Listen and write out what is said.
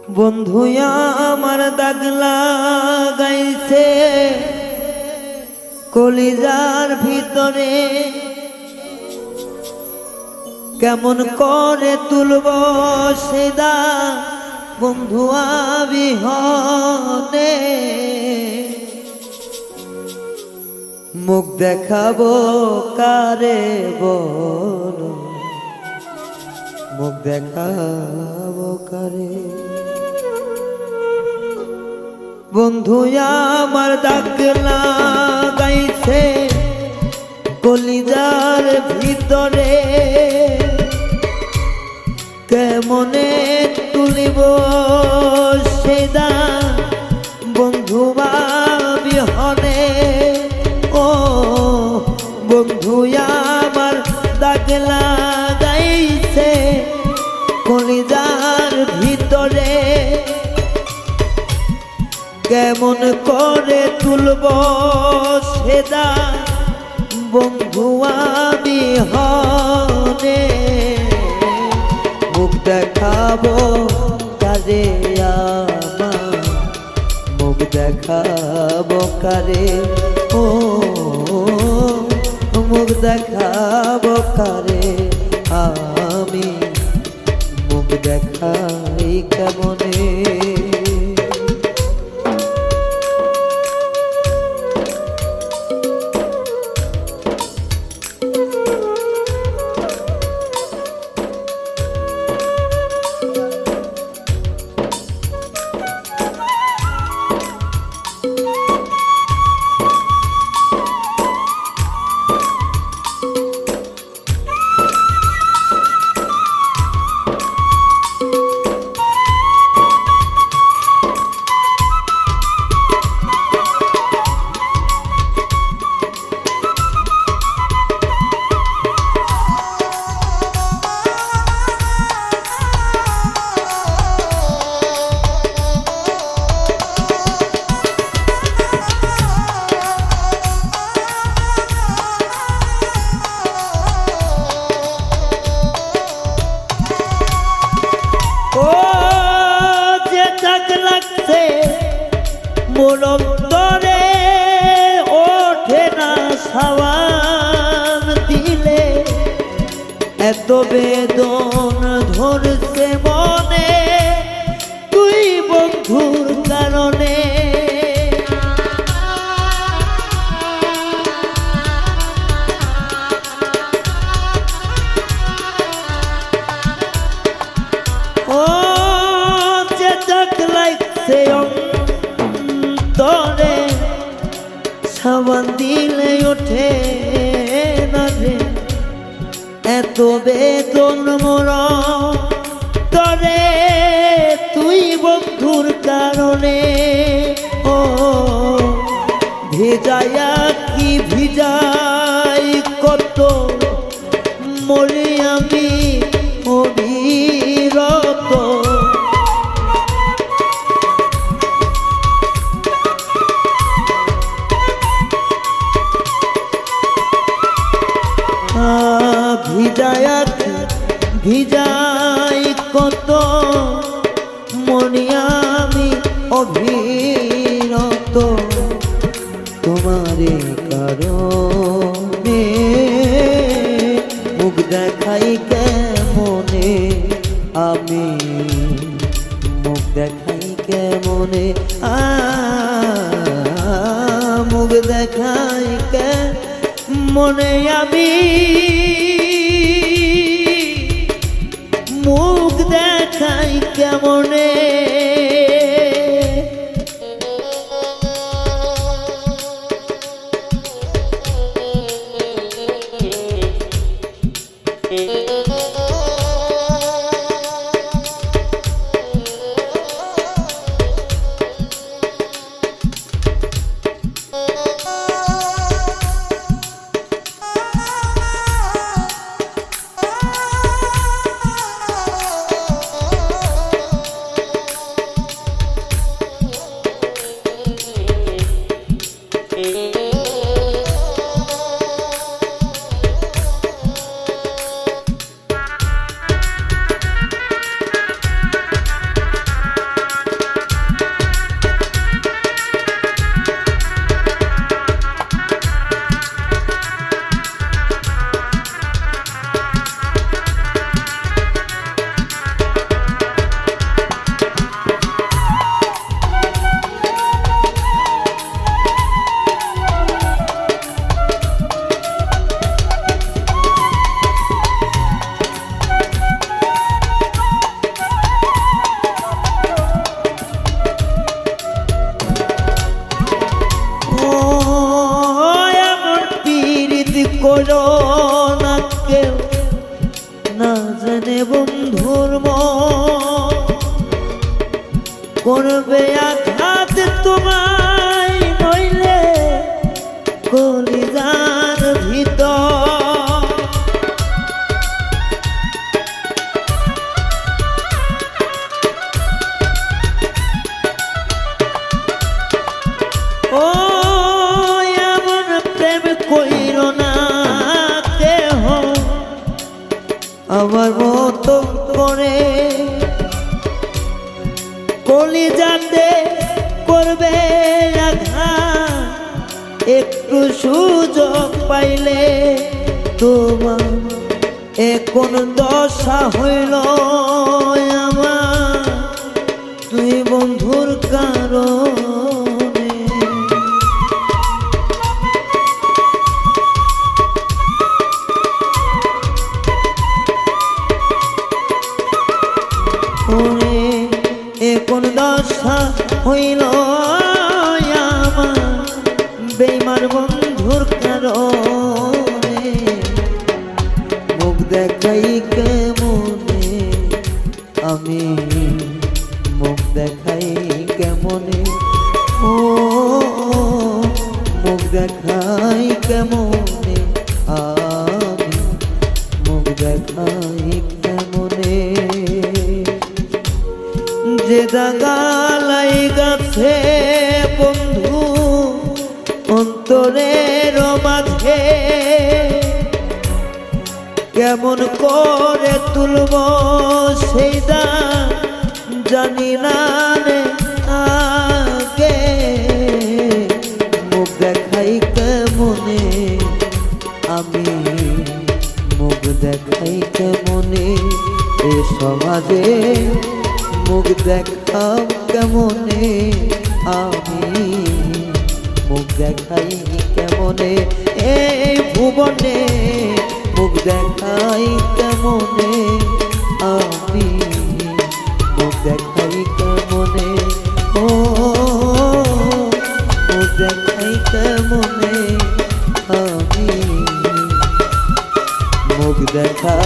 বন্ধু আমার দাগ লাগাইছে কলিজার ভিতরে, কেমন করে তুলব সেদা বন্ধু বিহনে। মুখ দেখাবো কারে বল, মুখ দেখাবো কারে। বন্ধু আমার দাগ লাগাইছে কলিজার ভিতরে, কেমনে তুলিব সেদা বন্ধু বিহনে। ও বন্ধু আমার দাগ লাগাইছে কলিজার ভিতরে, কেমন করে তুলব সেদা বন্ধু বিহনে। মুখ দেখাবো কারে আমার, মুখ দেখাবো কারে। ও মুখ দেখাবো কারে আমি, মুখ দেখাই কেমনে। মোর অন্তরে ওঠে না সাবান দিলে, এত বেদন ধরছে মনে তুই বন্ধুর কারণে। ও যে দাগ লাগছে তরে সাবান দিলে ওঠে না রে, এত বেদন মোর তরে তুই বন্ধুর কারণে। ও ভিজায়া কি ভিজাই কত মরে আমি অবিরত। ভিজাই কত মনে আমি অভিরত, তোমারে কারণে মুখ দেখাই কেমনে আমি, মুখ দেখাই কেমনে মুখ দেখাই কেমনে আমি, মুখ দেখাই কেমনে। বন্ধুর মন করবে আঘাত তোমায়, নইলে কলিজার ভিতর ও এমন প্রেম কইরো না কেহ আমার মতো করে, কলিজাতে করবে আঘাত একটু সুযোগ পাইলে তোমার এখন দশা হইল আমার তুই বন্ধুর কারণে। ওরে এখন দশা হইল আমার বেইমান বন্ধুর কারণে, মুখ দেখাই কেমনে আমি, মুখ দেখাই কেমনে ও মুখ দেখাই কেমনে আমি, মুখ দেখাই কেমনে যে দাগালাই গাছে বন্ধু অন্তরের মাঝে, কেমন করে তুলব সেই দাগ জানি না রে আগে, মুখ দেখাই কেমনে আমি, মুখ দেখাই কেমনে এ সমাজে, মুখ দেখাও কেমনে আমি, মুখ দেখাই কেমনে এই ভুবনে, মুখ দেখাই কেমনে আমি, মুখ দেখাই কেমনে ও মুখ দেখাই কেমনে আমি, মুখ দেখা